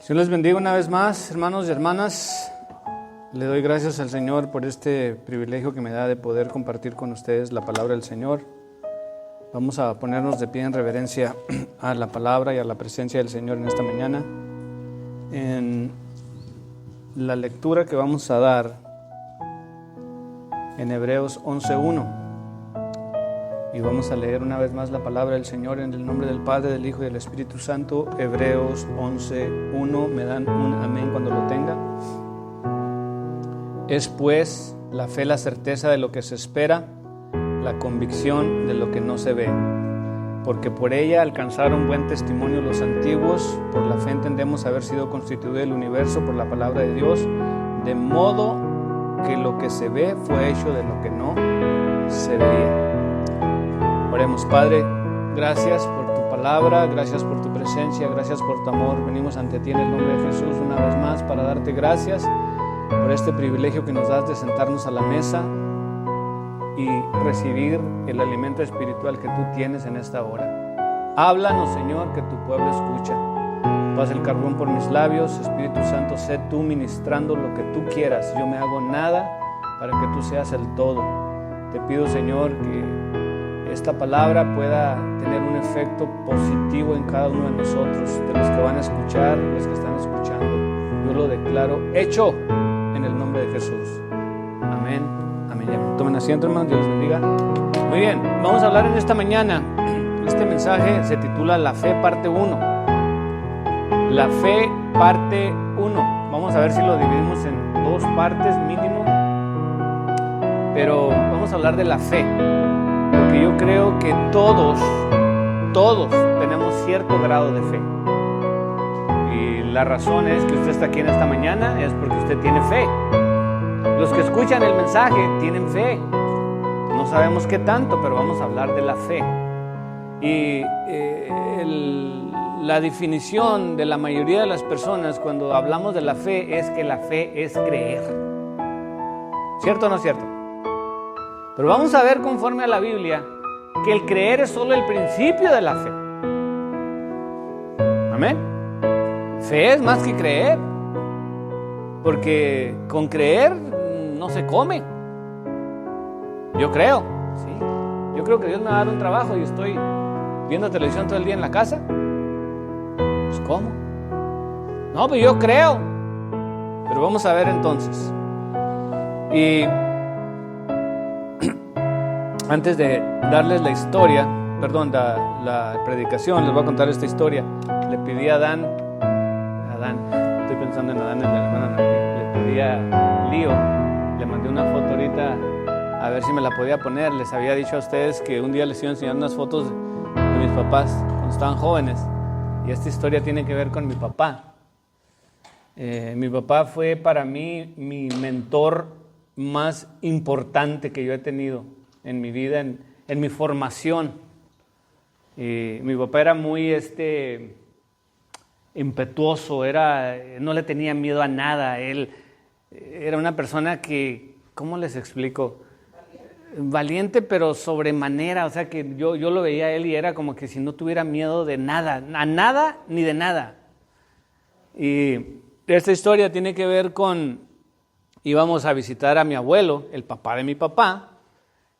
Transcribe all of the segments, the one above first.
Dios les bendiga una vez más, hermanos y hermanas. Le doy gracias al Señor por este privilegio que me da de poder compartir con ustedes la palabra del Señor. Vamos a ponernos de pie en reverencia a la palabra y a la presencia del Señor en esta mañana. En la lectura que vamos a dar en Hebreos 11:1. Y vamos a leer una vez más la palabra del Señor en el nombre del Padre, del Hijo y del Espíritu Santo. Hebreos 11:1. Me dan un amén cuando lo tenga. Es pues la fe la certeza de lo que se espera, la convicción de lo que no se ve. Porque por ella alcanzaron buen testimonio los antiguos. Por la fe entendemos haber sido constituido el universo por la palabra de Dios, de modo que lo que se ve fue hecho de lo que no se veía. Oremos. Padre, gracias por tu palabra, gracias por tu presencia, gracias por tu amor. Venimos ante ti en el nombre de Jesús una vez más para darte gracias por este privilegio que nos das de sentarnos a la mesa y recibir el alimento espiritual que tú tienes en esta hora. Háblanos, Señor, que tu pueblo escucha. Pasa el carbón por mis labios. Espíritu Santo, sé tú ministrando lo que tú quieras. Yo me hago nada para que tú seas el todo. Te pido, Señor, que esta palabra pueda tener un efecto positivo en cada uno de nosotros, de los que van a escuchar, los que están escuchando. Yo lo declaro hecho en el nombre de Jesús. Amén, amén y amén. Tomen asiento, hermanos, Dios los bendiga. Muy bien, vamos a hablar en esta mañana. Este mensaje se titula La Fe, parte 1. La Fe, parte 1. Vamos a ver si lo dividimos en dos partes mínimo, pero vamos a hablar de la fe. Porque yo creo que todos tenemos cierto grado de fe. Y la razón es que usted está aquí en esta mañana es porque usted tiene fe. Los que escuchan el mensaje tienen fe. No sabemos qué tanto, pero vamos a hablar de la fe. Y la definición de la mayoría de las personas cuando hablamos de la fe es que la fe es creer. ¿Cierto o no es cierto? Pero vamos a ver conforme a la Biblia que el creer es solo el principio de la fe. Amén. Fe es más que creer, porque con creer no se come. Yo creo, sí. Yo creo que Dios me va a dar un trabajo y estoy viendo televisión todo el día en la casa. Pues ¿cómo? No, pues yo creo. Pero vamos a ver entonces. Y antes de darles la historia, la predicación, les voy a contar esta historia. Le pedí a Adán, estoy pensando en Adán, el hermano, le pedí a Lío, le mandé una foto ahorita, a ver si me la podía poner. Les había dicho a ustedes que un día les iba enseñando unas fotos de mis papás cuando estaban jóvenes, y esta historia tiene que ver con mi papá. Mi papá fue para mí mi mentor más importante que yo he tenido en mi vida, en mi formación. Mi papá era muy impetuoso, no le tenía miedo a nada. Él era una persona que, ¿cómo les explico? Valiente, pero sobremanera. O sea, que yo lo veía a él y era como que si no tuviera miedo de nada, a nada ni de nada. Y esta historia tiene que ver con, íbamos a visitar a mi abuelo, el papá de mi papá,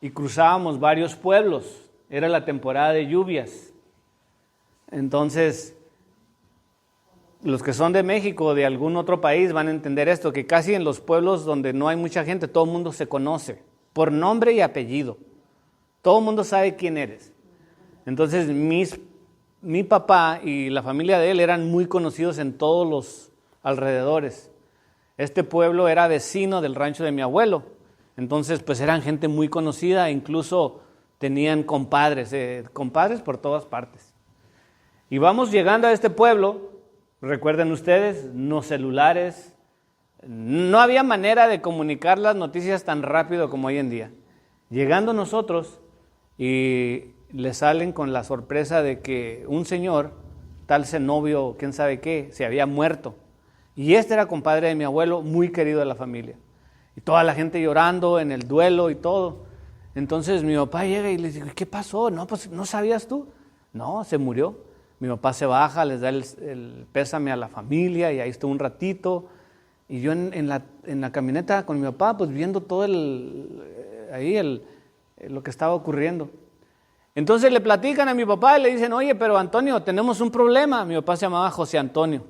y cruzábamos varios pueblos. Era la temporada de lluvias. Entonces, los que son de México o de algún otro país van a entender esto, que casi en los pueblos donde no hay mucha gente, todo el mundo se conoce, por nombre y apellido. Todo el mundo sabe quién eres. Entonces, mi papá y la familia de él eran muy conocidos en todos los alrededores. Este pueblo era vecino del rancho de mi abuelo. Entonces, pues eran gente muy conocida, incluso tenían compadres por todas partes. Y vamos llegando a este pueblo, recuerden ustedes, no celulares, no había manera de comunicar las noticias tan rápido como hoy en día. Llegando nosotros y le salen con la sorpresa de que un señor, tal cenobio, quién sabe qué, se había muerto. Y este era compadre de mi abuelo, muy querido de la familia. Y toda la gente llorando en el duelo y todo. Entonces mi papá llega y le dice, ¿qué pasó? No, pues, ¿no sabías tú? No, se murió. Mi papá se baja, les da el pésame a la familia y ahí estuvo un ratito. Y yo en la camioneta con mi papá, pues viendo todo lo que estaba ocurriendo. Entonces le platican a mi papá y le dicen, oye, pero Antonio, tenemos un problema. Mi papá se llamaba José Antonio.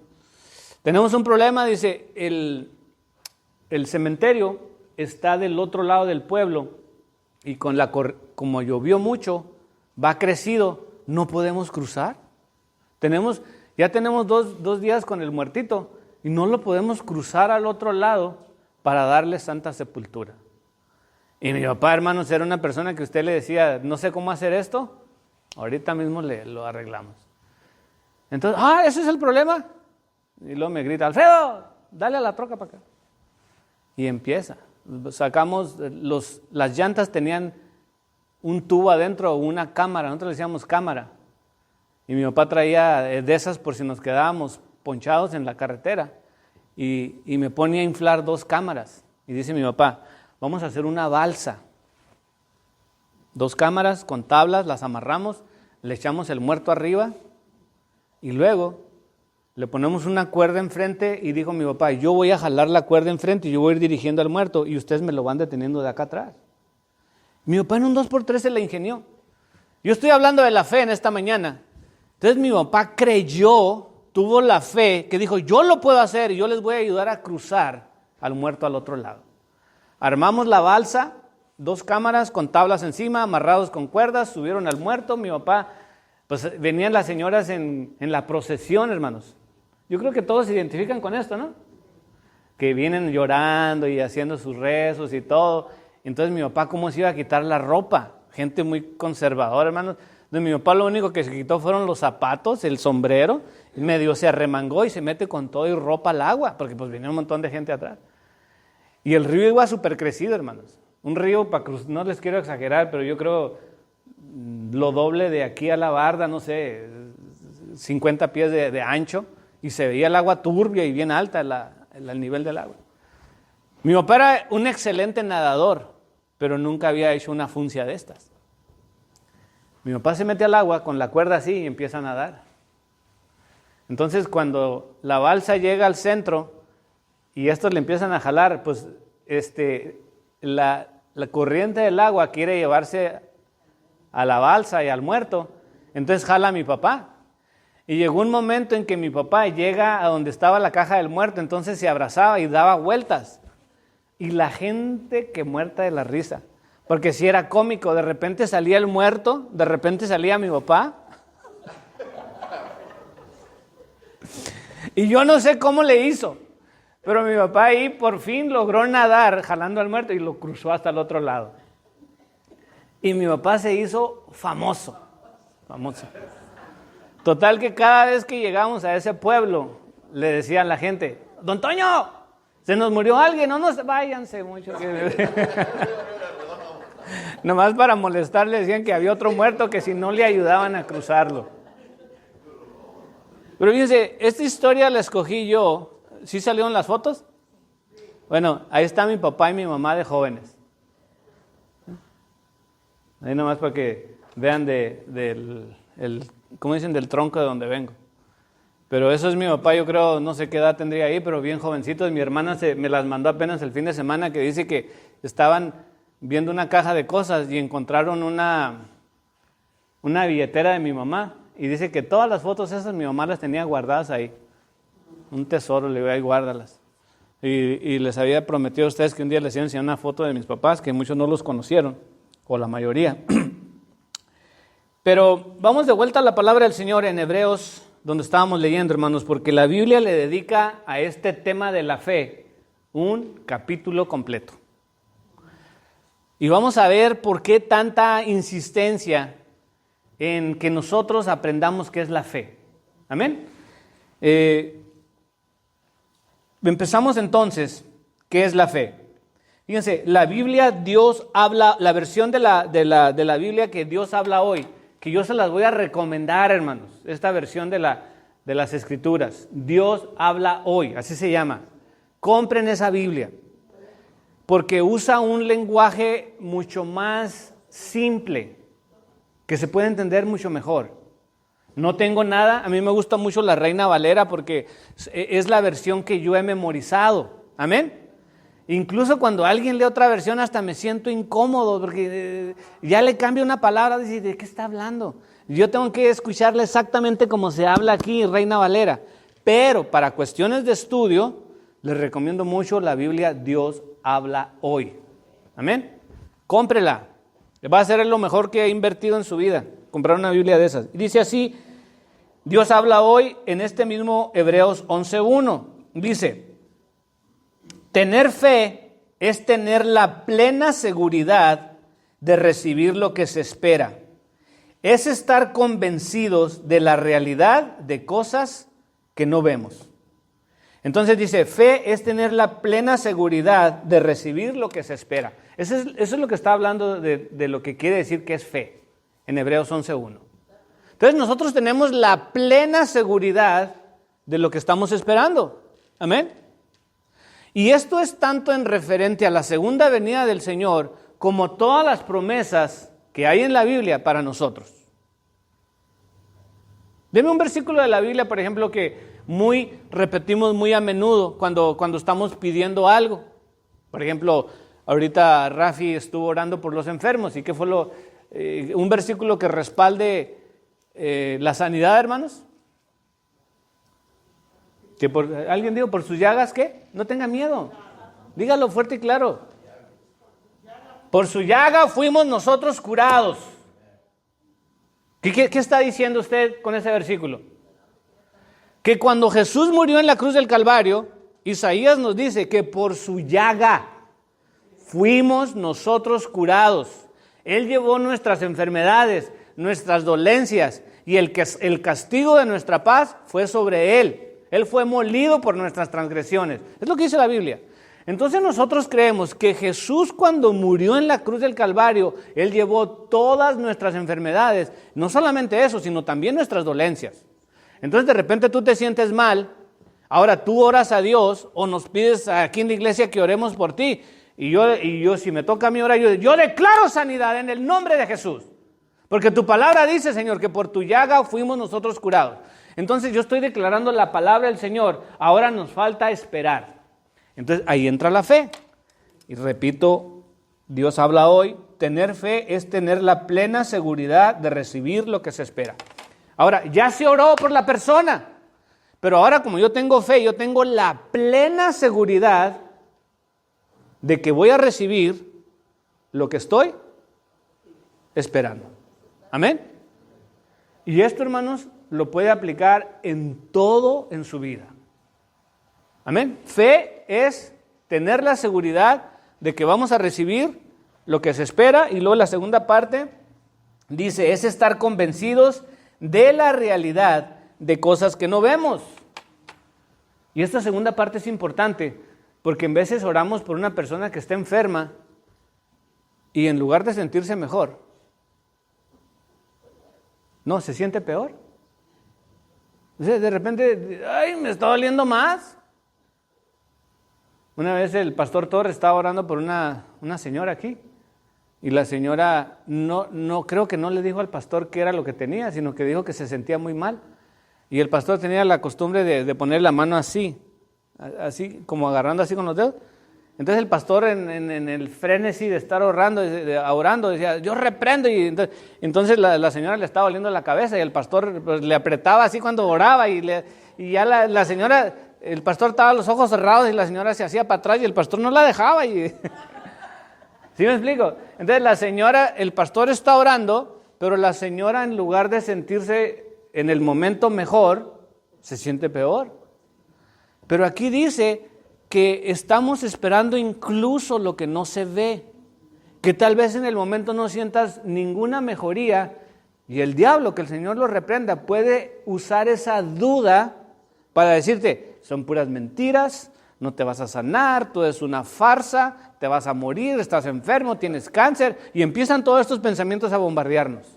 Tenemos un problema, dice, el cementerio está del otro lado del pueblo y como llovió mucho, va crecido, no podemos cruzar. Ya tenemos dos días con el muertito y no lo podemos cruzar al otro lado para darle santa sepultura. Y mi papá, hermanos, era una persona que usted le decía, no sé cómo hacer esto, ahorita mismo lo arreglamos. Entonces, ¿ese es el problema? Y luego me grita, Alfredo, dale a la troca para acá. Y empieza. Sacamos, las llantas tenían un tubo adentro, una cámara, nosotros le decíamos cámara. Y mi papá traía de esas por si nos quedábamos ponchados en la carretera. Y me ponía a inflar 2 cámaras. Y dice mi papá, vamos a hacer una balsa. 2 cámaras con tablas, las amarramos, le echamos el muerto arriba y luego le ponemos una cuerda enfrente y dijo mi papá, yo voy a jalar la cuerda enfrente y yo voy a ir dirigiendo al muerto y ustedes me lo van deteniendo de acá atrás. Mi papá en un 2x3 se la ingenió. Yo estoy hablando de la fe en esta mañana. Entonces mi papá tuvo la fe que dijo, yo lo puedo hacer y yo les voy a ayudar a cruzar al muerto al otro lado. Armamos la balsa, 2 cámaras con tablas encima, amarrados con cuerdas, subieron al muerto. Mi papá, pues venían las señoras en la procesión, hermanos. Yo creo que todos se identifican con esto, ¿no? Que vienen llorando y haciendo sus rezos y todo. Entonces mi papá, ¿cómo se iba a quitar la ropa? Gente muy conservadora, hermanos. Entonces mi papá lo único que se quitó fueron los zapatos, el sombrero, y medio se arremangó y se mete con todo y ropa al agua, porque pues venía un montón de gente atrás. Y el río iba súper crecido, hermanos. Un río, no les quiero exagerar, pero yo creo lo doble de aquí a la barda, no sé, 50 pies de ancho, y se veía el agua turbia y bien alta el nivel del agua. Mi papá era un excelente nadador, pero nunca había hecho una funcia de estas. Mi papá se mete al agua con la cuerda así y empieza a nadar. Entonces cuando la balsa llega al centro y estos le empiezan a jalar, pues la corriente del agua quiere llevarse a la balsa y al muerto, entonces jala a mi papá. Y llegó un momento en que mi papá llega a donde estaba la caja del muerto, entonces se abrazaba y daba vueltas. Y la gente que muerta de la risa, porque si era cómico, de repente salía el muerto, de repente salía mi papá. Y yo no sé cómo le hizo, pero mi papá ahí por fin logró nadar jalando al muerto y lo cruzó hasta el otro lado. Y mi papá se hizo famoso. Total que cada vez que llegamos a ese pueblo, le decían a la gente, Don Toño, se nos murió alguien, no nos váyanse mucho. Nomás para molestar le decían que había otro muerto que si no le ayudaban a cruzarlo. Pero fíjense, esta historia la escogí yo. ¿Sí salieron las fotos? Bueno, ahí está mi papá y mi mamá de jóvenes. Ahí nomás para que vean ¿cómo dicen? Del tronco de donde vengo. Pero eso es mi papá, yo creo, no sé qué edad tendría ahí, pero bien jovencito. Mi hermana me las mandó apenas el fin de semana, que dice que estaban viendo una caja de cosas y encontraron una billetera de mi mamá. Y dice que todas las fotos esas mi mamá las tenía guardadas ahí. Un tesoro, le digo, ahí guárdalas. Y les había prometido a ustedes que un día les iba a enseñar una foto de mis papás, que muchos no los conocieron, o la mayoría. Pero vamos de vuelta a la palabra del Señor en Hebreos, donde estábamos leyendo, hermanos, porque la Biblia le dedica a este tema de la fe un capítulo completo. Y vamos a ver por qué tanta insistencia en que nosotros aprendamos qué es la fe. Amén. Empezamos entonces, ¿qué es la fe? Fíjense, la Biblia, Dios habla, la versión de la Biblia que Dios habla hoy, que yo se las voy a recomendar, hermanos, esta versión de las Escrituras. Dios habla hoy, así se llama. Compren esa Biblia, porque usa un lenguaje mucho más simple, que se puede entender mucho mejor. No tengo nada. A mí me gusta mucho la Reina Valera porque es la versión que yo he memorizado. Amén. Incluso cuando alguien lee otra versión hasta me siento incómodo porque ya le cambio una palabra y dice, ¿de qué está hablando? Yo tengo que escucharle exactamente como se habla aquí, Reina Valera. Pero para cuestiones de estudio, les recomiendo mucho la Biblia Dios habla hoy. Amén. Cómprela. Va a ser lo mejor que he invertido en su vida, comprar una Biblia de esas. Y dice así, Dios habla hoy en este mismo Hebreos 11:1. Dice, tener fe es tener la plena seguridad de recibir lo que se espera. Es estar convencidos de la realidad de cosas que no vemos. Entonces dice, fe es tener la plena seguridad de recibir lo que se espera. Eso es lo que está hablando de lo que quiere decir que es fe, en Hebreos 11:1. Entonces nosotros tenemos la plena seguridad de lo que estamos esperando. Amén. Y esto es tanto en referente a la segunda venida del Señor, como todas las promesas que hay en la Biblia para nosotros. Deme un versículo de la Biblia, por ejemplo, que repetimos muy a menudo cuando estamos pidiendo algo. Por ejemplo, ahorita Rafi estuvo orando por los enfermos. ¿Y qué fue un versículo que respalde la sanidad, hermanos? Que alguien dijo, por sus llagas, ¿qué? No tenga miedo. Dígalo fuerte y claro. Por su llaga fuimos nosotros curados. ¿Qué está diciendo usted con ese versículo? Que cuando Jesús murió en la cruz del Calvario, Isaías nos dice que por su llaga fuimos nosotros curados. Él llevó nuestras enfermedades, nuestras dolencias, y el castigo de nuestra paz fue sobre Él. Él fue molido por nuestras transgresiones. Es lo que dice la Biblia. Entonces nosotros creemos que Jesús, cuando murió en la cruz del Calvario, Él llevó todas nuestras enfermedades. No solamente eso, sino también nuestras dolencias. Entonces de repente tú te sientes mal, ahora tú oras a Dios o nos pides aquí en la iglesia que oremos por ti. Y yo si me toca a mí orar, yo declaro sanidad en el nombre de Jesús. Porque tu palabra dice, Señor, que por tu llaga fuimos nosotros curados. Entonces yo estoy declarando la palabra del Señor, ahora nos falta esperar. Entonces ahí entra la fe. Y repito, Dios habla hoy, tener fe es tener la plena seguridad de recibir lo que se espera. Ahora, ya se oró por la persona, pero ahora como yo tengo fe, yo tengo la plena seguridad de que voy a recibir lo que estoy esperando. Amén. Y esto, hermanos, lo puede aplicar en todo en su vida. Amén. Fe es tener la seguridad de que vamos a recibir lo que se espera. Y luego la segunda parte dice, es estar convencidos de la realidad de cosas que no vemos. Y esta segunda parte es importante, porque en veces oramos por una persona que está enferma y en lugar de sentirse mejor, no, se siente peor. Entonces, de repente, ¡ay, me está doliendo más! Una vez el pastor Torres estaba orando por una señora aquí, y la señora no creo que no le dijo al pastor qué era lo que tenía, sino que dijo que se sentía muy mal. Y el pastor tenía la costumbre de poner la mano así como agarrando así con los dedos. Entonces el pastor en el frenesí de estar orando decía, yo reprendo. Y entonces la señora le estaba doliendo la cabeza y el pastor pues, le apretaba así cuando oraba y ya la señora, el pastor estaba los ojos cerrados y la señora se hacía para atrás y el pastor no la dejaba. ¿Sí me explico? Entonces el pastor está orando, pero la señora en lugar de sentirse en el momento mejor, se siente peor. Pero aquí dice que estamos esperando incluso lo que no se ve, que tal vez en el momento no sientas ninguna mejoría y el diablo, que el Señor lo reprenda, puede usar esa duda para decirte, son puras mentiras, no te vas a sanar, todo es una farsa, te vas a morir, estás enfermo, tienes cáncer, y empiezan todos estos pensamientos a bombardearnos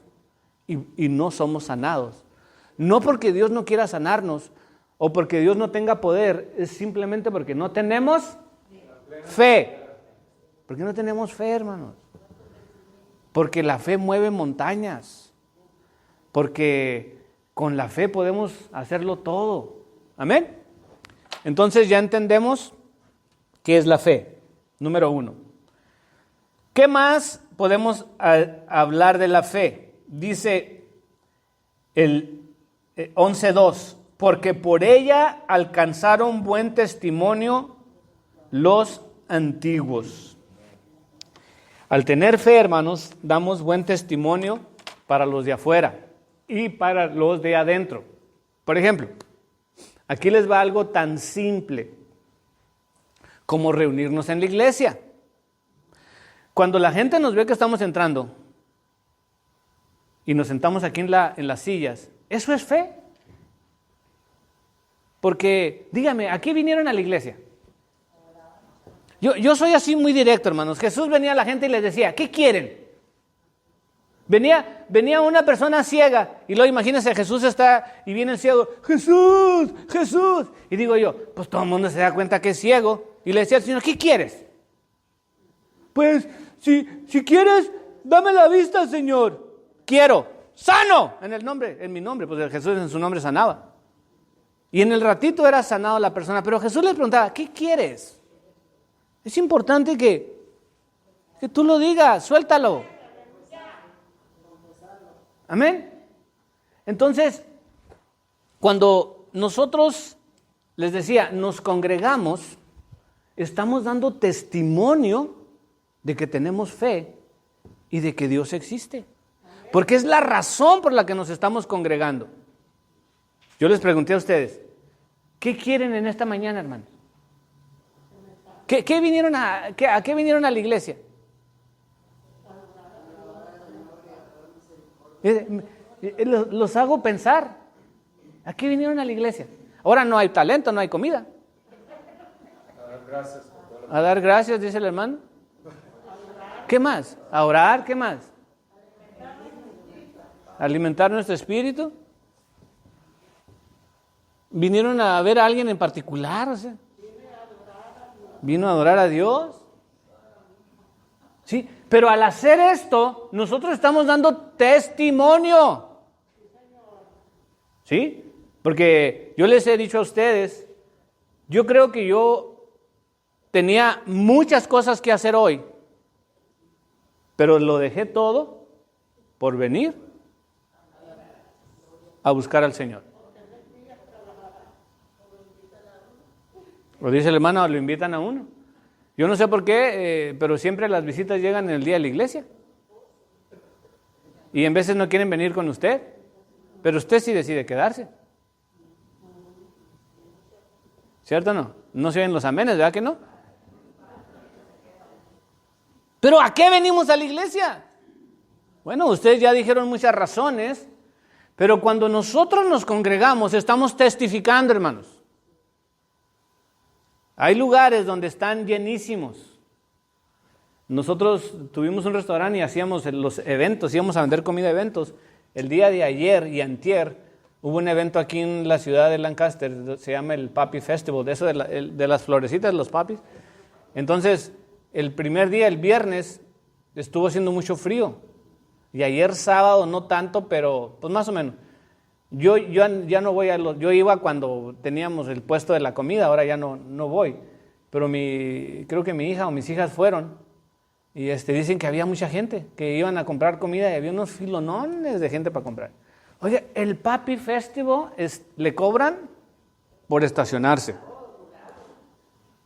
y no somos sanados. No porque Dios no quiera sanarnos o porque Dios no tenga poder, es simplemente porque no tenemos fe. ¿Por qué no tenemos fe, hermanos? Porque la fe mueve montañas. Porque Con la fe podemos hacerlo todo. Amén. Entonces ya entendemos qué es la fe. Número 1. ¿Qué más podemos hablar de la fe? Dice el 11:2, porque por ella alcanzaron buen testimonio los antiguos. Al tener fe, hermanos, damos buen testimonio para los de afuera y para los de adentro. Por ejemplo, aquí les va algo tan simple como reunirnos en la iglesia. Cuando la gente nos ve que estamos entrando y nos sentamos aquí en las sillas, ¿eso es fe? Porque, dígame, ¿a qué vinieron a la iglesia? Yo soy así muy directo, hermanos. Jesús venía a la gente y les decía, ¿qué quieren? Venía una persona ciega y luego imagínense, Jesús está y viene el ciego, Jesús, Jesús. Y digo yo, pues todo el mundo se da cuenta que es ciego. Y le decía al Señor, ¿qué quieres? Pues, si quieres, dame la vista, Señor. Quiero, sano, en mi nombre, pues Jesús en su nombre sanaba. Y en el ratito era sanado la persona, pero Jesús le preguntaba, ¿qué quieres? Es importante que tú lo digas, suéltalo. Amén. Entonces, cuando nosotros, les decía, nos congregamos, estamos dando testimonio de que tenemos fe y de que Dios existe. Porque es la razón por la que nos estamos congregando. Yo les pregunté a ustedes, ¿qué quieren en esta mañana, hermanos? ¿A qué vinieron a la iglesia? Los hago pensar. ¿A qué vinieron a la iglesia? Ahora no hay talento, no hay comida. A dar gracias, dice el hermano. ¿Qué más? A orar, ¿qué más? Alimentar nuestro espíritu. ¿Vinieron a ver a alguien en particular? O sea, ¿vino a adorar a Dios? Sí, pero al hacer esto, nosotros estamos dando testimonio. ¿Sí? Porque yo les he dicho a ustedes, yo creo que yo tenía muchas cosas que hacer hoy, pero lo dejé todo por venir a buscar al Señor. Lo dice el hermano, lo invitan a uno. Yo no sé por qué, pero siempre las visitas llegan en el día de la iglesia. Y en veces no quieren venir con usted, pero usted sí decide quedarse. ¿Cierto o no? No se oyen los amenes, ¿verdad que no? ¿Pero a qué venimos a la iglesia? Bueno, ustedes ya dijeron muchas razones, pero cuando nosotros nos congregamos estamos testificando, hermanos. Hay lugares donde están llenísimos. Nosotros tuvimos un restaurante y hacíamos los eventos, íbamos a vender comida a eventos. El día de ayer y antier hubo un evento aquí en la ciudad de Lancaster, se llama el Papi Festival, de eso de las florecitas, los papis. Entonces, el primer día, el viernes, estuvo haciendo mucho frío. Y ayer sábado no tanto, pero pues más o menos. Yo ya no voy yo iba cuando teníamos el puesto de la comida, ahora ya no voy. Pero creo que mi hija o mis hijas fueron y dicen que había mucha gente, que iban a comprar comida y había unos filonones de gente para comprar. Oye, el Papi Festival le cobran por estacionarse.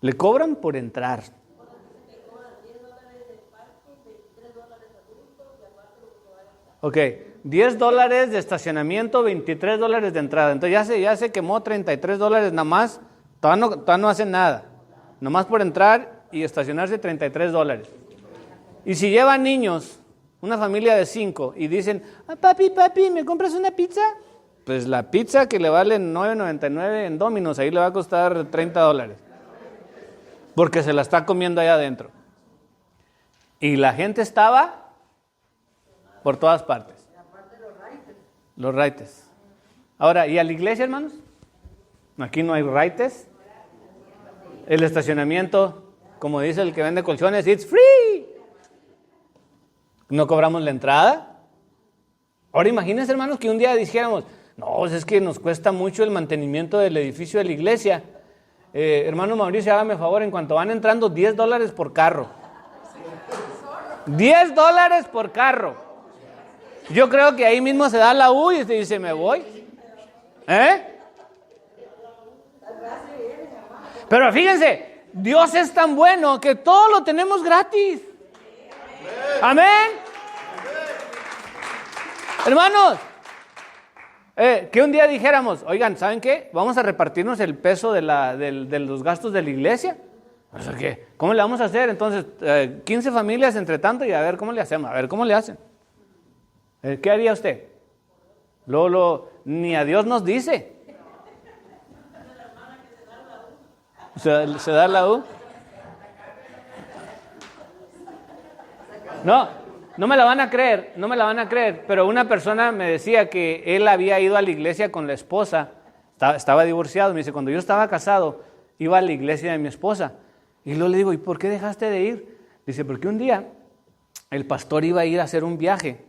Le cobran por entrar. Ok, $10 de estacionamiento, $23 de entrada. Entonces ya se quemó $33 nada más. Todavía no hacen nada. Nomás por entrar y estacionarse $33. Y si llevan niños, una familia de 5, y dicen, papi, ¿me compras una pizza? Pues la pizza que le vale $9.99 en Domino's, ahí le va a costar $30. Porque se la está comiendo allá adentro. Y la gente estaba por todas partes. Los raites. Ahora, ¿y a la iglesia, hermanos? Aquí no hay raites. El estacionamiento, como dice el que vende colchones, it's free. No cobramos la entrada. Ahora imagínense, hermanos, que un día dijéramos, No, pues es que nos cuesta mucho el mantenimiento del edificio de la iglesia. Hermano Mauricio, hágame favor, en cuanto van entrando, $10 por carro. $10 por carro. Yo creo que ahí mismo se da la U y se dice, me voy. Pero fíjense, Dios es tan bueno que todo lo tenemos gratis. Amén. Hermanos, que un día dijéramos, oigan, ¿saben qué? Vamos a repartirnos el peso de los gastos de la iglesia. O sea, ¿qué? ¿Cómo le vamos a hacer? Entonces, 15 familias entre tanto y a ver cómo le hacemos, a ver cómo le hacen. ¿Qué haría usted? Ni a Dios nos dice. ¿Se da la U? No me la van a creer, pero una persona me decía que él había ido a la iglesia con la esposa, estaba divorciado, me dice, cuando yo estaba casado, iba a la iglesia de mi esposa, y luego le digo, ¿y por qué dejaste de ir? Dice, porque un día el pastor iba a ir a hacer un viaje,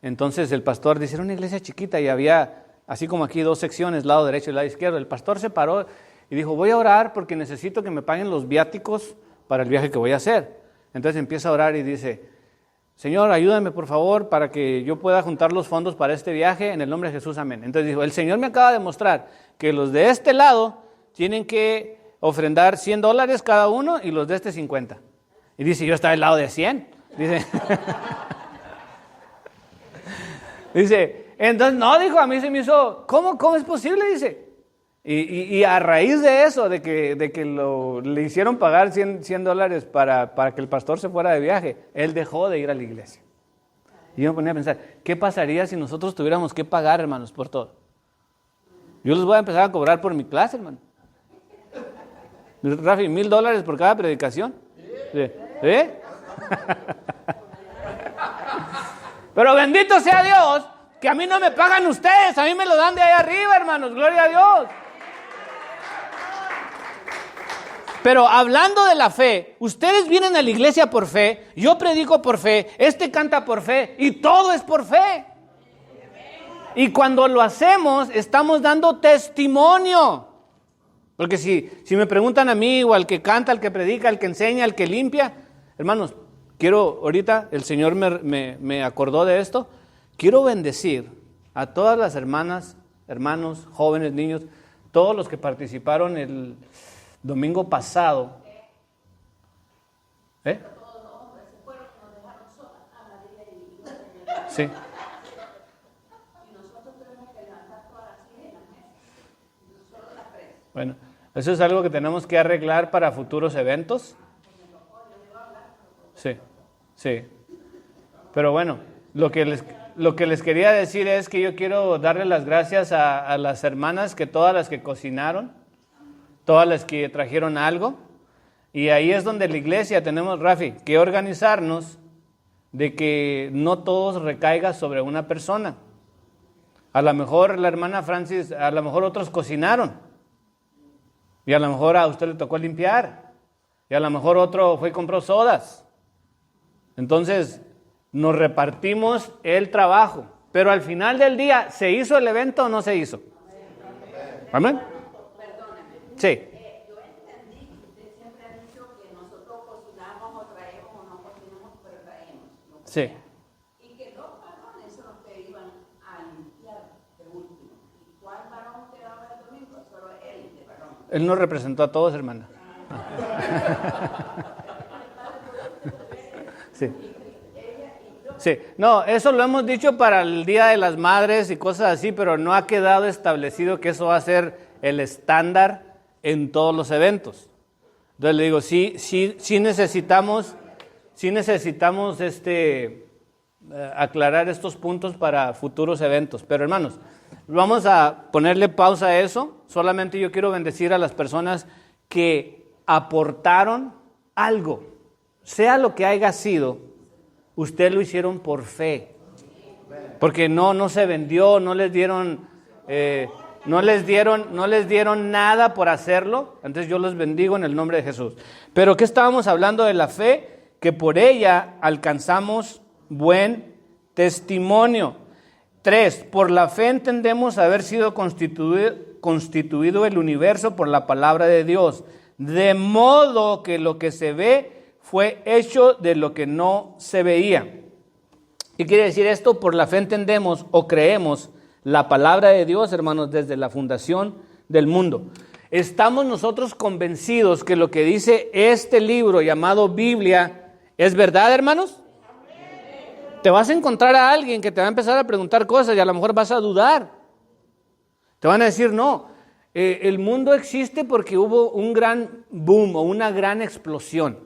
entonces el pastor, dice, era una iglesia chiquita y había, así como aquí, 2 secciones, lado derecho y lado izquierdo, el pastor se paró y dijo, voy a orar porque necesito que me paguen los viáticos para el viaje que voy a hacer. Entonces empieza a orar y dice, Señor, ayúdame por favor para que yo pueda juntar los fondos para este viaje en el nombre de Jesús, amén. Entonces dijo, el Señor me acaba de mostrar que los de este lado tienen que ofrendar $100 cada uno y los de este 50. Y dice, yo estaba del lado de 100. Dice, entonces no, dijo, a mí se me hizo, ¿cómo es posible? Dice, y a raíz de eso, de que le hicieron pagar $100 para que el pastor se fuera de viaje, él dejó de ir a la iglesia. Y yo me ponía a pensar, ¿qué pasaría si nosotros tuviéramos que pagar, hermanos, por todo? Yo les voy a empezar a cobrar por mi clase, hermano. Rafi, $1,000 por cada predicación. ¿Sí? Pero bendito sea Dios, que a mí no me pagan ustedes, a mí me lo dan de ahí arriba, hermanos, gloria a Dios. Pero hablando de la fe, ustedes vienen a la iglesia por fe, yo predico por fe, canta por fe y todo es por fe. Y cuando lo hacemos, estamos dando testimonio. Porque si me preguntan a mí o al que canta, al que predica, al que enseña, al que limpia, hermanos, ahorita el Señor me acordó de esto, quiero bendecir a todas las hermanas, hermanos, jóvenes, niños, todos los que participaron el domingo pasado. Sí. Bueno, eso es algo que tenemos que arreglar para futuros eventos. Sí. Pero bueno, lo que les quería decir es que yo quiero darle las gracias a las hermanas, todas las que cocinaron, todas las que trajeron algo. Y ahí es donde la iglesia tenemos, Rafi, que organizarnos de que no todos recaiga sobre una persona. A lo mejor la hermana Francis, a lo mejor otros cocinaron. Y a lo mejor a usted le tocó limpiar. Y a lo mejor otro fue y compró sodas. Entonces, nos repartimos el trabajo. Pero al final del día, ¿se hizo el evento o no se hizo? ¿Amén? Perdóneme. Sí. Yo entendí que usted siempre ha dicho que nosotros cocinamos o traemos o no cocinamos, pero traemos. Sí. Y que los varones son los que iban a limpiar de último. ¿Y cuál varón quedaba el domingo? Solo él, de varón. Él nos representó a todos, hermana. Sí. Sí, no, eso lo hemos dicho para el Día de las Madres y cosas así, pero no ha quedado establecido que eso va a ser el estándar en todos los eventos. Entonces le digo, sí necesitamos aclarar estos puntos para futuros eventos. Pero hermanos, vamos a ponerle pausa a eso. Solamente yo quiero bendecir a las personas que aportaron algo, sea lo que haya sido. Usted lo hicieron por fe, porque no se vendió, no les dieron nada por hacerlo. Entonces yo los bendigo en el nombre de Jesús. Pero ¿qué estábamos hablando de la fe? Que por ella alcanzamos buen testimonio. 3. Por la fe entendemos haber sido constituido el universo por la palabra de Dios, de modo que lo que se ve fue hecho de lo que no se veía. ¿Qué quiere decir esto? Por la fe entendemos o creemos la palabra de Dios, hermanos, desde la fundación del mundo. Estamos nosotros convencidos que lo que dice este libro llamado Biblia es verdad, hermanos. Te vas a encontrar a alguien que te va a empezar a preguntar cosas y a lo mejor vas a dudar. Te van a decir, no, el mundo existe porque hubo un gran boom o una gran explosión.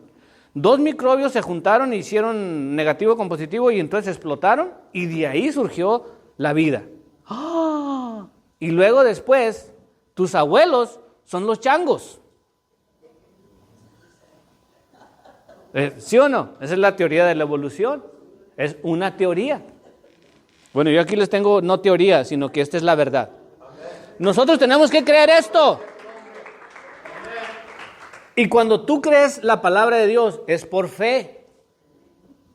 2 microbios se juntaron e hicieron negativo con positivo y entonces explotaron y de ahí surgió la vida. ¡Ah! Y luego después, tus abuelos son los changos. ¿Sí o no? Esa es la teoría de la evolución. Es una teoría. Bueno, yo aquí les tengo no teoría, sino que esta es la verdad. Nosotros tenemos que creer esto. Y cuando tú crees la palabra de Dios, es por fe.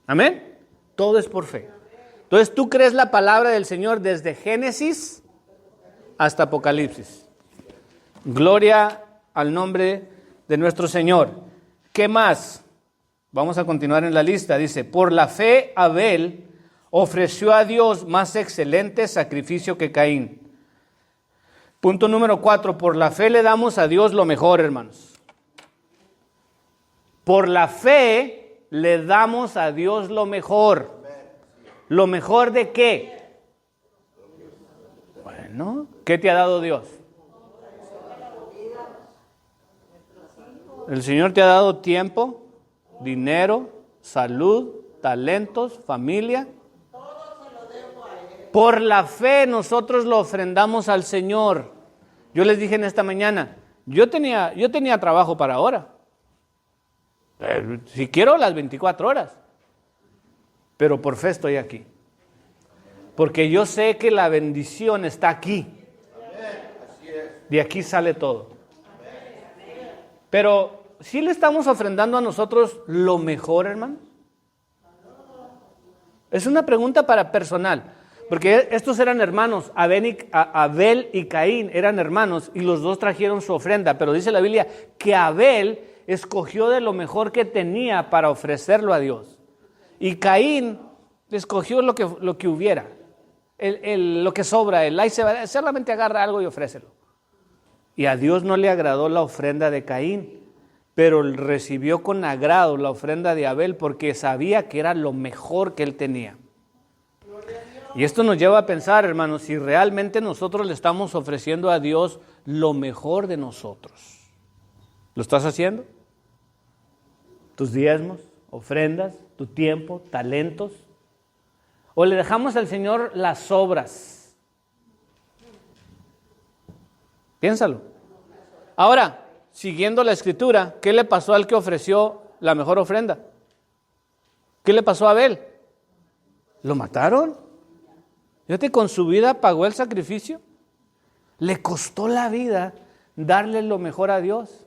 Amén. Todo es por fe. Entonces tú crees la palabra del Señor desde Génesis hasta Apocalipsis. Gloria al nombre de nuestro Señor. ¿Qué más? Vamos a continuar en la lista. Dice, por la fe Abel ofreció a Dios más excelente sacrificio que Caín. Punto número 4, por la fe le damos a Dios lo mejor, hermanos. Por la fe le damos a Dios lo mejor. ¿Lo mejor de qué? Bueno, ¿qué te ha dado Dios? El Señor te ha dado tiempo, dinero, salud, talentos, familia. Por la fe nosotros lo ofrendamos al Señor. Yo les dije en esta mañana, yo tenía trabajo para ahora. Si quiero las 24 horas. Pero por fe estoy aquí. Porque yo sé que la bendición está aquí. De aquí sale todo. Pero ¿sí le estamos ofrendando a nosotros lo mejor, hermano? Es una pregunta para personal. Porque estos eran hermanos, Abel y Caín eran hermanos y los dos trajeron su ofrenda. Pero dice la Biblia que Abel escogió de lo mejor que tenía para ofrecerlo a Dios. Y Caín escogió lo que hubiera, lo que sobra. Ahí solamente agarra algo y ofrécelo. Y a Dios no le agradó la ofrenda de Caín, pero recibió con agrado la ofrenda de Abel porque sabía que era lo mejor que él tenía. Y esto nos lleva a pensar, hermanos, si realmente nosotros le estamos ofreciendo a Dios lo mejor de nosotros. ¿Lo estás haciendo? ¿Tus diezmos, ofrendas, tu tiempo, talentos? ¿O le dejamos al Señor las obras? Piénsalo. Ahora, siguiendo la Escritura, ¿qué le pasó al que ofreció la mejor ofrenda? ¿Qué le pasó a Abel? ¿Lo mataron? Fíjate, con su vida pagó el sacrificio. Le costó la vida darle lo mejor a Dios.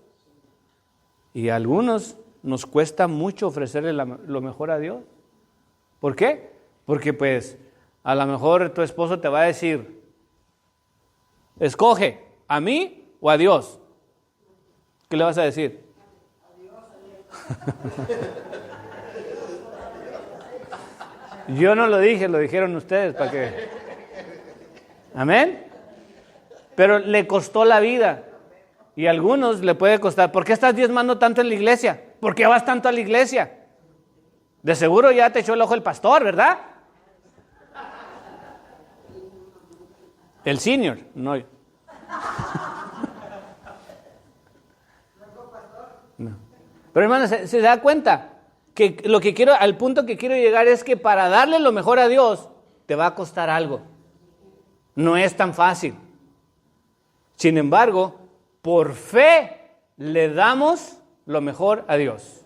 Y a algunos nos cuesta mucho ofrecerle lo mejor a Dios. ¿Por qué? Porque pues a lo mejor tu esposo te va a decir, escoge, ¿a mí o a Dios? ¿Qué le vas a decir? Yo no lo dije, lo dijeron ustedes, ¿para qué? ¿Amén? Pero le costó la vida. Y a algunos le puede costar. ¿Por qué estás diezmando tanto en la iglesia? ¿Por qué vas tanto a la iglesia? De seguro ya te echó el ojo el pastor, ¿verdad? El senior, no. No. Pero hermano, ¿se da cuenta? Que lo que quiero, al punto que quiero llegar es que para darle lo mejor a Dios, te va a costar algo. No es tan fácil. Sin embargo, por fe le damos lo mejor a Dios.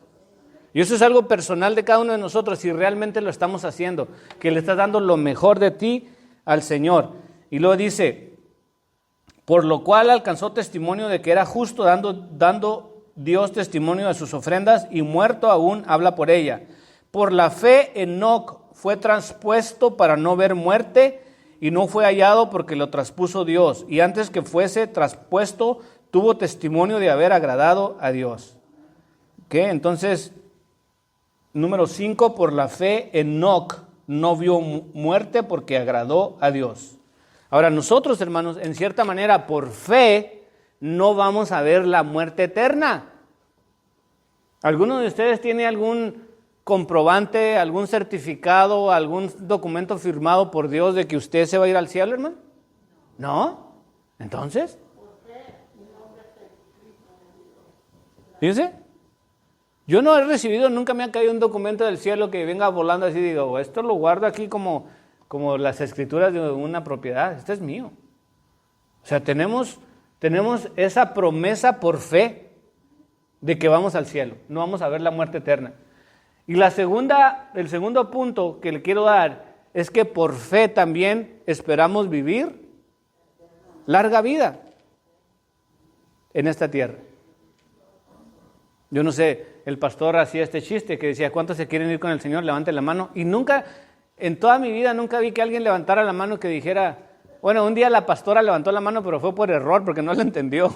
Y eso es algo personal de cada uno de nosotros, si realmente lo estamos haciendo, que le estás dando lo mejor de ti al Señor. Y luego dice, por lo cual alcanzó testimonio de que era justo, dando Dios testimonio de sus ofrendas, y muerto aún habla por ella. Por la fe Enoc fue transpuesto para no ver muerte, y no fue hallado porque lo traspuso Dios, y antes que fuese traspuesto, tuvo testimonio de haber agradado a Dios. ¿Qué? Entonces, número 5, por la fe, Enoc no vio muerte porque agradó a Dios. Ahora, nosotros, hermanos, en cierta manera, por fe, no vamos a ver la muerte eterna. ¿Alguno de ustedes tiene algún comprobante, algún certificado, algún documento firmado por Dios de que usted se va a ir al cielo, hermano? ¿No? ¿Entonces? ¿Dice? Yo no he recibido, nunca me ha caído un documento del cielo que venga volando así, digo, esto lo guardo aquí como las escrituras de una propiedad, este es mío. O sea, tenemos esa promesa por fe de que vamos al cielo, no vamos a ver la muerte eterna. Y el segundo punto que le quiero dar es que por fe también esperamos vivir larga vida en esta tierra. Yo no sé, el pastor hacía este chiste que decía, ¿cuántos se quieren ir con el Señor? Levanten la mano. Y nunca, en toda mi vida, nunca vi que alguien levantara la mano que dijera, bueno, un día la pastora levantó la mano, pero fue por error, porque no la entendió.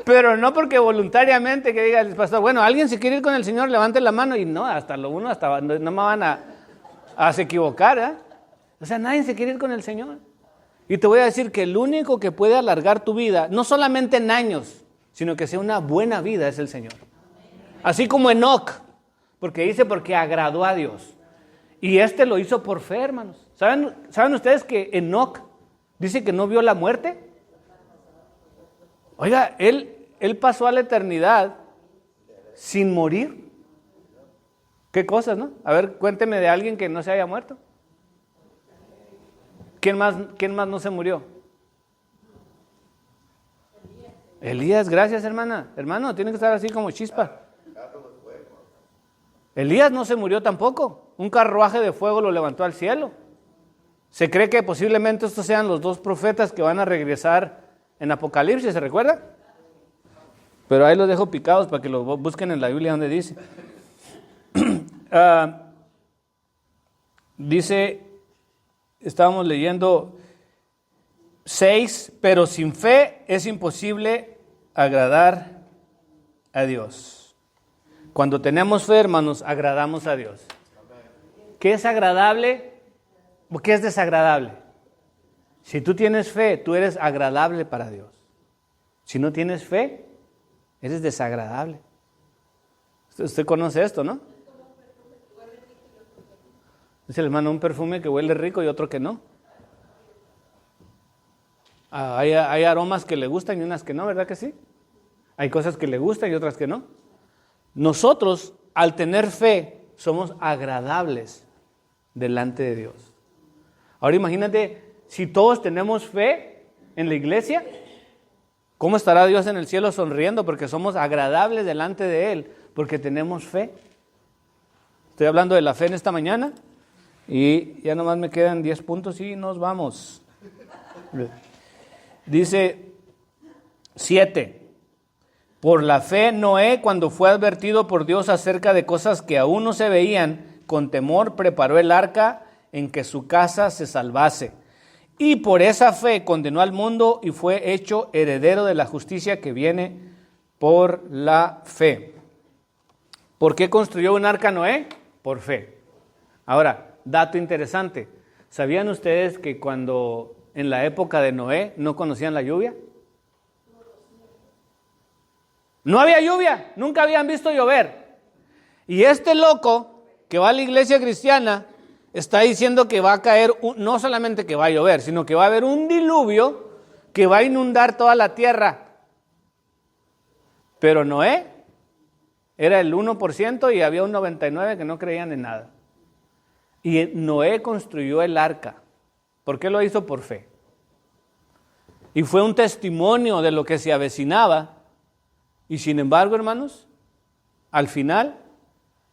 Pero no porque voluntariamente que diga el pastor, bueno, alguien se quiere ir con el Señor, levante la mano. Y no, hasta no me van a se equivocar, ¿eh? O sea, nadie se quiere ir con el Señor. Y te voy a decir que el único que puede alargar tu vida, no solamente en años, sino que sea una buena vida, es el Señor. Así como Enoc, porque dice porque agradó a Dios. Y lo hizo por fe, hermanos. ¿Saben ustedes que Enoc dice que no vio la muerte? Oiga, él pasó a la eternidad sin morir. ¿Qué cosas, no? A ver, cuénteme de alguien que no se haya muerto. ¿Quién más no se murió? Elías, gracias, hermana. Hermano, tiene que estar así como chispa. Elías no se murió tampoco. Un carruaje de fuego lo levantó al cielo. Se cree que posiblemente estos sean los 2 profetas que van a regresar en Apocalipsis, ¿se recuerda? Pero ahí los dejo picados para que lo busquen en la Biblia donde dice. Dice, estábamos leyendo 6, pero sin fe es imposible agradar a Dios. Cuando tenemos fe, hermanos, agradamos a Dios. ¿Qué es agradable o qué es desagradable? Si tú tienes fe, tú eres agradable para Dios. Si no tienes fe, eres desagradable. Usted conoce esto, ¿no? Dice el hermano, un perfume que huele rico y otro que no. Hay aromas que le gustan y unas que no, ¿verdad que sí? Hay cosas que le gustan y otras que no. Nosotros, al tener fe, somos agradables delante de Dios. Ahora imagínate, si todos tenemos fe en la iglesia, ¿cómo estará Dios en el cielo sonriendo? Porque somos agradables delante de Él, porque tenemos fe. Estoy hablando de la fe en esta mañana y ya nomás me quedan 10 puntos y nos vamos. Dice 7. Por la fe Noé, cuando fue advertido por Dios acerca de cosas que aún no se veían, con temor preparó el arca en que su casa se salvase. Y por esa fe condenó al mundo y fue hecho heredero de la justicia que viene por la fe. ¿Por qué construyó un arca Noé? Por fe. Ahora, dato interesante. ¿Sabían ustedes que cuando en la época de Noé no conocían la lluvia? No había lluvia, nunca habían visto llover. Y este loco que va a la iglesia cristiana está diciendo que va a caer, no solamente que va a llover, sino que va a haber un diluvio que va a inundar toda la tierra. Pero Noé era el 1% y había un 99% que no creían en nada. Y Noé construyó el arca. ¿Por qué lo hizo? Por fe. Y fue un testimonio de lo que se avecinaba. Y sin embargo, hermanos, al final,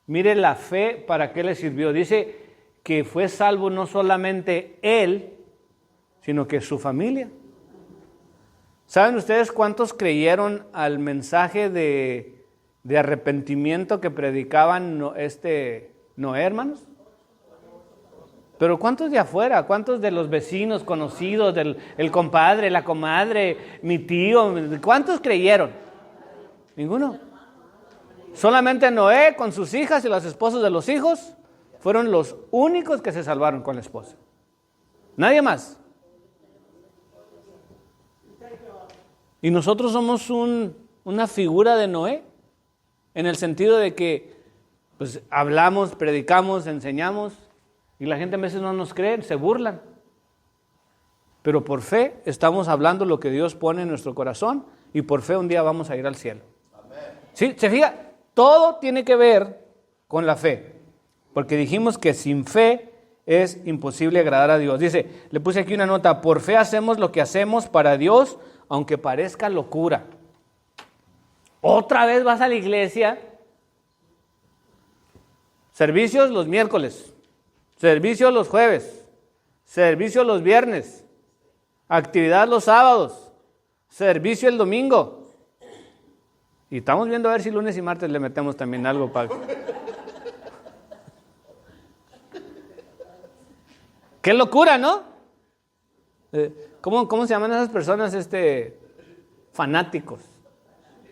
mire la fe para qué le sirvió. Dice que fue salvo no solamente él, sino que su familia. ¿Saben ustedes cuántos creyeron al mensaje de arrepentimiento que predicaban Noé, hermanos? Pero ¿cuántos de afuera? ¿Cuántos de los vecinos, conocidos, el compadre, la comadre, mi tío? ¿Cuántos creyeron? Ninguno. Solamente Noé con sus hijas y los esposos de los hijos fueron los únicos que se salvaron con la esposa. Nadie más. Y nosotros somos una figura de Noé, en el sentido de que pues, hablamos, predicamos, enseñamos, y la gente a veces no nos cree, se burlan. Pero por fe estamos hablando lo que Dios pone en nuestro corazón, y por fe un día vamos a ir al cielo. ¿Sí? ¿Se fija? Todo tiene que ver con la fe, porque dijimos que sin fe es imposible agradar a Dios. Dice, le puse aquí una nota, por fe hacemos lo que hacemos para Dios, aunque parezca locura. Otra vez vas a la iglesia, servicios los miércoles, servicios los jueves, servicio los viernes, actividad los sábados, servicio el domingo. Y estamos viendo a ver si lunes y martes le metemos también algo para... ¡Qué locura!, ¿no? ¿Cómo se llaman esas personas fanáticos?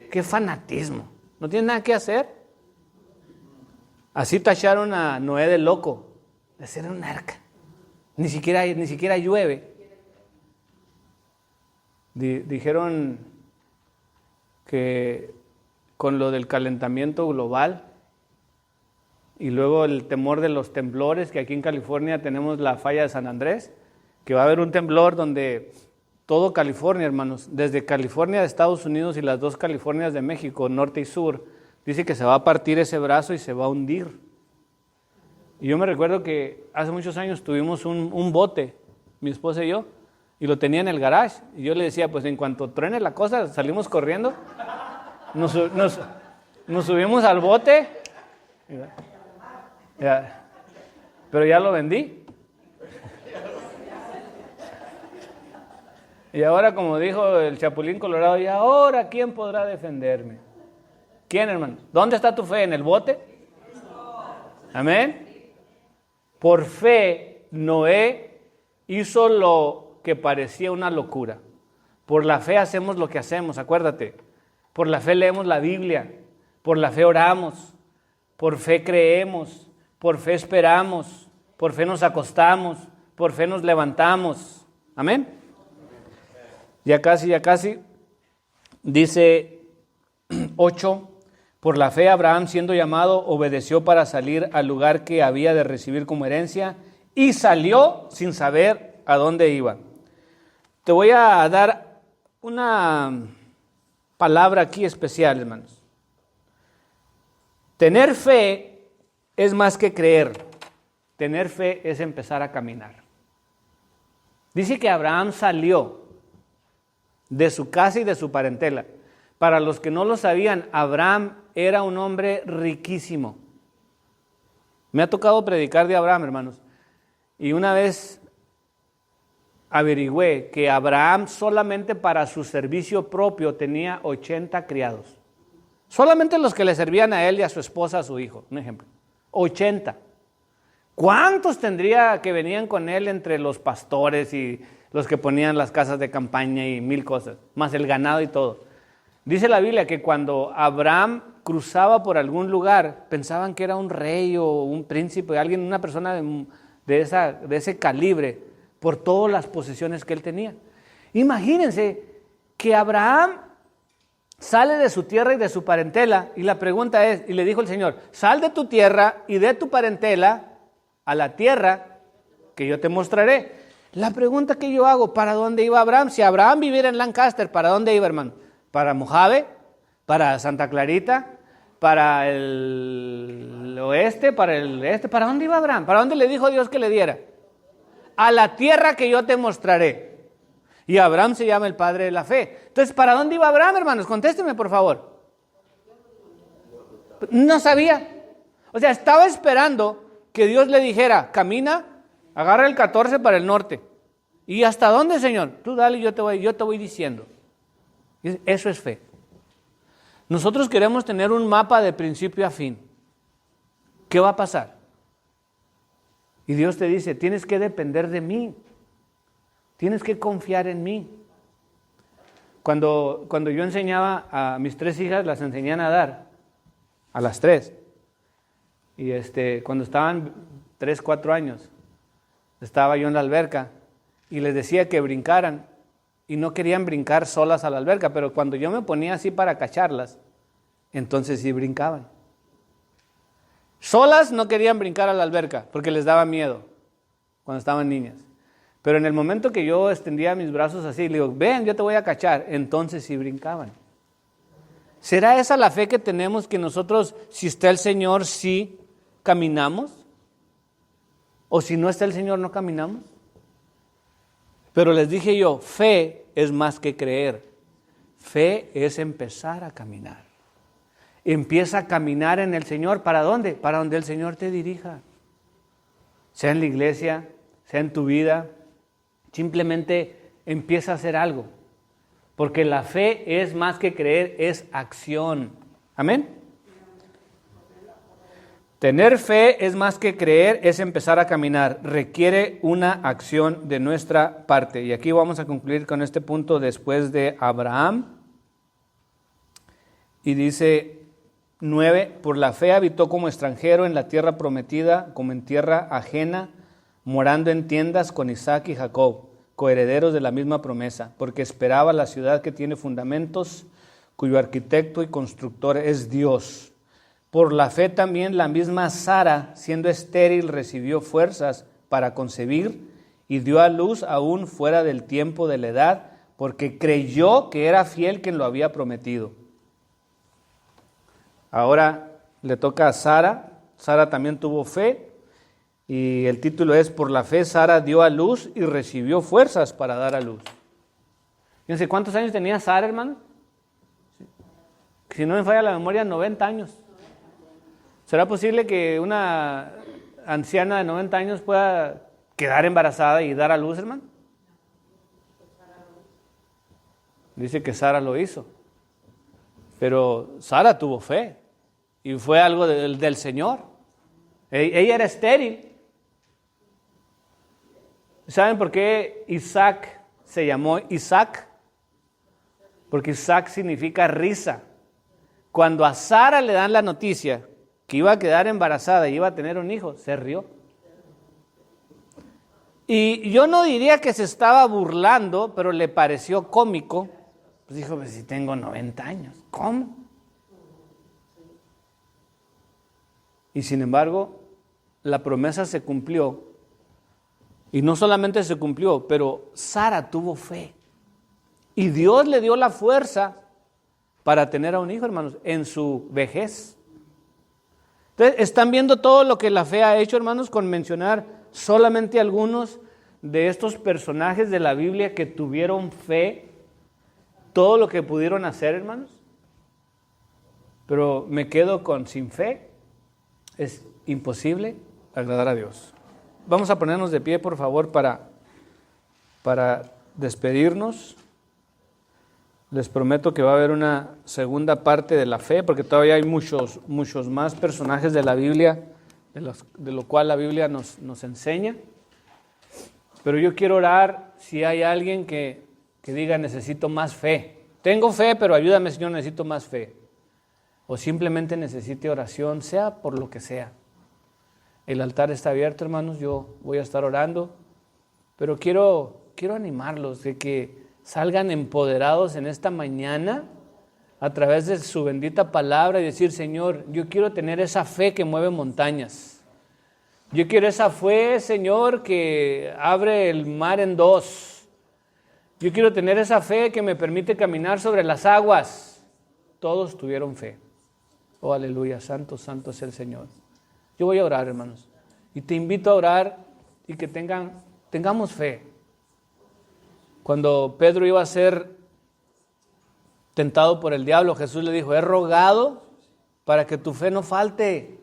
¡Qué fanatismo! ¿No tienen nada que hacer? Así tacharon a Noé de loco, de ser un arca. Ni siquiera llueve. Dijeron que con lo del calentamiento global y luego el temor de los temblores, que aquí en California tenemos la falla de San Andrés, que va a haber un temblor donde todo California, hermanos, desde California de Estados Unidos y las dos Californias de México, norte y sur, dice que se va a partir ese brazo y se va a hundir. Y yo me recuerdo que hace muchos años tuvimos un bote, mi esposa y yo, y lo tenía en el garage, y yo le decía, pues en cuanto truene la cosa, salimos corriendo, nos subimos al bote, pero ya lo vendí. Y ahora, como dijo el Chapulín Colorado, ¿y ahora quién podrá defenderme? ¿Quién, hermano? ¿Dónde está tu fe? ¿En el bote? Amén. Por fe, Noé hizo lo que parecía una locura. Por la fe hacemos lo que hacemos, acuérdate. Por la fe leemos la Biblia. Por la fe oramos. Por fe creemos. Por fe esperamos. Por fe nos acostamos. Por fe nos levantamos. Amén. Ya casi. Dice 8. Por la fe Abraham, siendo llamado, obedeció para salir al lugar que había de recibir como herencia y salió sin saber a dónde iba. Te voy a dar una palabra aquí especial, hermanos. Tener fe es más que creer. Tener fe es empezar a caminar. Dice que Abraham salió de su casa y de su parentela. Para los que no lo sabían, Abraham era un hombre riquísimo. Me ha tocado predicar de Abraham, hermanos. Y una vez averigüé que Abraham solamente para su servicio propio tenía 80 criados. Solamente los que le servían a él y a su esposa, a su hijo. Un ejemplo. 80. ¿Cuántos tendría que venían con él entre los pastores y los que ponían las casas de campaña y mil cosas? Más el ganado y todo. Dice la Biblia que cuando Abraham cruzaba por algún lugar, pensaban que era un rey o un príncipe, alguien, una persona de ese calibre, por todas las posesiones que él tenía. Imagínense que Abraham sale de su tierra y de su parentela, y la pregunta es, y le dijo el Señor, sal de tu tierra y de tu parentela a la tierra que yo te mostraré. La pregunta que yo hago, ¿para dónde iba Abraham? Si Abraham viviera en Lancaster, ¿para dónde iba, hermano? ¿Para Mojave? ¿Para Santa Clarita? ¿Para el oeste? ¿Para el este? ¿Para dónde iba Abraham? ¿Para dónde le dijo Dios que le diera? A la tierra que yo te mostraré. Y Abraham se llama el padre de la fe. Entonces, ¿para dónde iba Abraham, hermanos? Contésteme, por favor. No sabía. O sea, estaba esperando que Dios le dijera, camina, agarra el 14 para el norte. ¿Y hasta dónde, Señor? Tú dale, yo te voy diciendo. Eso es fe. Nosotros queremos tener un mapa de principio a fin. ¿Qué va a pasar? Y Dios te dice, tienes que depender de mí. Tienes que confiar en mí. Cuando yo enseñaba a mis 3 hijas, las enseñé a nadar, a las 3. Y cuando estaban 3, 4 años, estaba yo en la alberca y les decía que brincaran. Y no querían brincar solas a la alberca, pero cuando yo me ponía así para cacharlas, entonces sí brincaban. Solas no querían brincar a la alberca porque les daba miedo cuando estaban niñas. Pero en el momento que yo extendía mis brazos así, le digo, ven, yo te voy a cachar, entonces sí brincaban. ¿Será esa la fe que tenemos, que nosotros, si está el Señor, sí caminamos? ¿O si no está el Señor, no caminamos? Pero les dije yo, fe es más que creer. Fe es empezar a caminar. Empieza a caminar en el Señor. ¿Para dónde? Para donde el Señor te dirija. Sea en la iglesia, sea en tu vida. Simplemente empieza a hacer algo. Porque la fe es más que creer, es acción. ¿Amén? Tener fe es más que creer, es empezar a caminar. Requiere una acción de nuestra parte. Y aquí vamos a concluir con este punto después de Abraham. Y dice 9, por la fe habitó como extranjero en la tierra prometida, como en tierra ajena, morando en tiendas con Isaac y Jacob, coherederos de la misma promesa, porque esperaba la ciudad que tiene fundamentos, cuyo arquitecto y constructor es Dios. Por la fe también la misma Sara, siendo estéril, recibió fuerzas para concebir y dio a luz aún fuera del tiempo de la edad, porque creyó que era fiel quien lo había prometido. Ahora le toca a Sara. Sara también tuvo fe y el título es, por la fe Sara dio a luz y recibió fuerzas para dar a luz. Fíjense, ¿cuántos años tenía Sara, hermano? Si no me falla la memoria, 90 años. ¿Será posible que una anciana de 90 años pueda quedar embarazada y dar a luz, hermano? Dice que Sara lo hizo. Pero Sara tuvo fe y fue algo del Señor. Ella era estéril. ¿Saben por qué Isaac se llamó Isaac? Porque Isaac significa risa. Cuando a Sara le dan la noticia que iba a quedar embarazada y iba a tener un hijo, se rió. Y yo no diría que se estaba burlando, pero le pareció cómico. Pues dijo, pues si tengo 90 años, ¿cómo? Y sin embargo, la promesa se cumplió. Y no solamente se cumplió, pero Sara tuvo fe. Y Dios le dio la fuerza para tener a un hijo, hermanos, en su vejez. Entonces, están viendo todo lo que la fe ha hecho, hermanos, con mencionar solamente algunos de estos personajes de la Biblia que tuvieron fe, todo lo que pudieron hacer, hermanos. Pero me quedo con sin fe. Es imposible agradar a Dios. Vamos a ponernos de pie, por favor, para despedirnos. Les prometo que va a haber una segunda parte de la fe, porque todavía hay muchos más personajes de la Biblia, de lo cual la Biblia nos enseña. Pero yo quiero orar si hay alguien que diga, necesito más fe. Tengo fe, pero ayúdame, Señor, necesito más fe. O simplemente necesite oración, sea por lo que sea. El altar está abierto, hermanos, yo voy a estar orando, pero quiero animarlos de que salgan empoderados en esta mañana a través de su bendita palabra y decir, Señor, yo quiero tener esa fe que mueve montañas. Yo quiero esa fe, Señor, que abre el mar en dos. Yo quiero tener esa fe que me permite caminar sobre las aguas. Todos tuvieron fe. Oh, aleluya, santo, santo es el Señor. Yo voy a orar, hermanos, y te invito a orar y que tengamos fe. Cuando Pedro iba a ser tentado por el diablo, Jesús le dijo, he rogado para que tu fe no falte.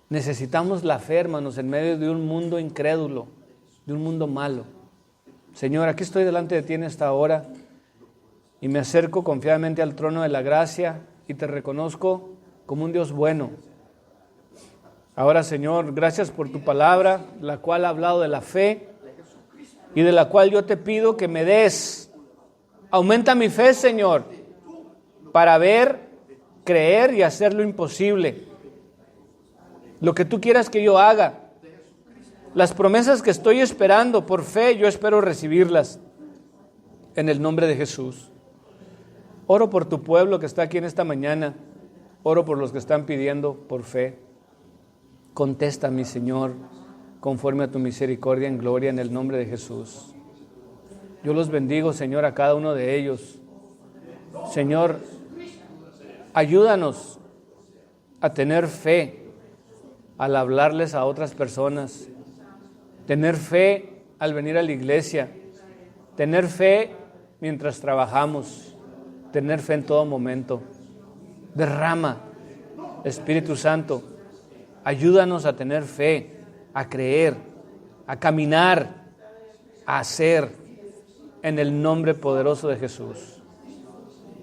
Necesitamos la fe, hermanos, en medio de un mundo incrédulo, de un mundo malo. Señor, aquí estoy delante de ti en esta hora y me acerco confiadamente al trono de la gracia y te reconozco como un Dios bueno. Ahora, Señor, gracias por tu palabra, la cual ha hablado de la fe y de la cual yo te pido que me des. Aumenta mi fe, Señor, para ver, creer y hacer lo imposible. Lo que tú quieras que yo haga. Las promesas que estoy esperando por fe, yo espero recibirlas. En el nombre de Jesús. Oro por tu pueblo que está aquí en esta mañana. Oro por los que están pidiendo por fe. Contesta, mi Señor, conforme a tu misericordia en gloria, en el nombre de Jesús. Yo los bendigo, Señor, a cada uno de ellos. Señor, ayúdanos a tener fe al hablarles a otras personas. Tener fe al venir a la iglesia. Tener fe mientras trabajamos. Tener fe en todo momento. Derrama, Espíritu Santo, ayúdanos a tener fe, a creer, a caminar, a hacer, en el nombre poderoso de Jesús.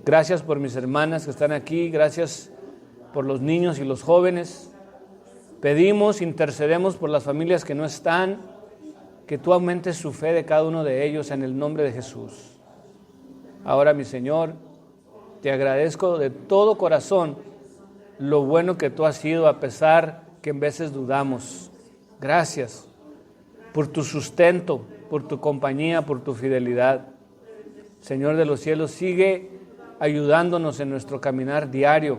Gracias por mis hermanas que están aquí, gracias por los niños y los jóvenes. Pedimos, intercedemos por las familias que no están, que tú aumentes su fe de cada uno de ellos en el nombre de Jesús. Ahora, mi Señor, te agradezco de todo corazón lo bueno que tú has sido, a pesar que en veces dudamos. Gracias por tu sustento, por tu compañía, por tu fidelidad. Señor de los cielos, sigue ayudándonos en nuestro caminar diario.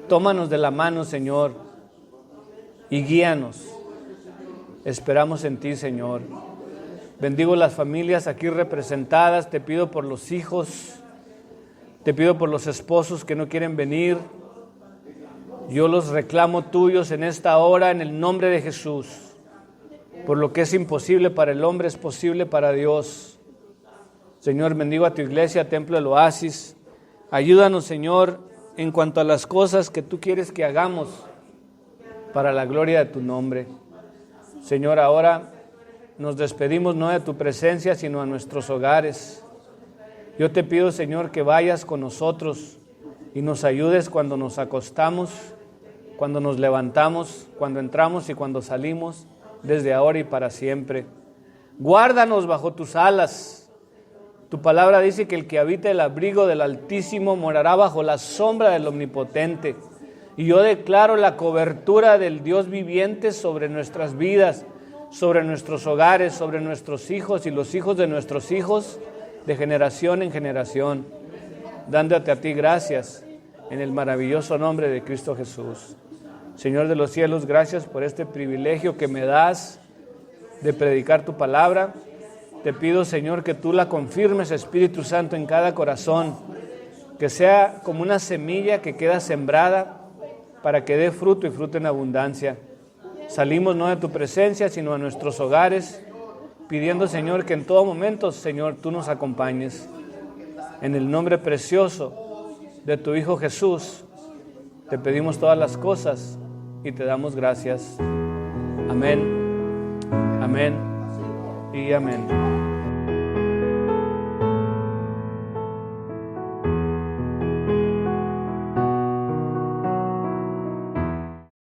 Tómanos de la mano, Señor, y guíanos. Esperamos en ti, Señor. Bendigo las familias aquí representadas, te pido por los hijos, te pido por los esposos que no quieren venir. Yo los reclamo tuyos en esta hora en el nombre de Jesús. Por lo que es imposible para el hombre es posible para Dios. Señor, bendigo a tu iglesia, Templo del Oasis. Ayúdanos, Señor, en cuanto a las cosas que tú quieres que hagamos para la gloria de tu nombre. Señor, ahora nos despedimos no de tu presencia, sino a nuestros hogares. Yo te pido, Señor, que vayas con nosotros y nos ayudes cuando nos acostamos, cuando nos levantamos, cuando entramos y cuando salimos, desde ahora y para siempre. Guárdanos bajo tus alas. Tu palabra dice que el que habita el abrigo del Altísimo morará bajo la sombra del Omnipotente. Y yo declaro la cobertura del Dios viviente sobre nuestras vidas, sobre nuestros hogares, sobre nuestros hijos y los hijos de nuestros hijos, de generación en generación, dándote a ti gracias en el maravilloso nombre de Cristo Jesús. Señor de los cielos, gracias por este privilegio que me das de predicar tu palabra. Te pido, Señor, que tú la confirmes, Espíritu Santo, en cada corazón, que sea como una semilla que queda sembrada para que dé fruto y fruto en abundancia. Salimos no de tu presencia, sino a nuestros hogares, pidiendo, Señor, que en todo momento, Señor, tú nos acompañes. En el nombre precioso de tu Hijo Jesús, te pedimos todas las cosas y te damos gracias. Amén, amén y amén.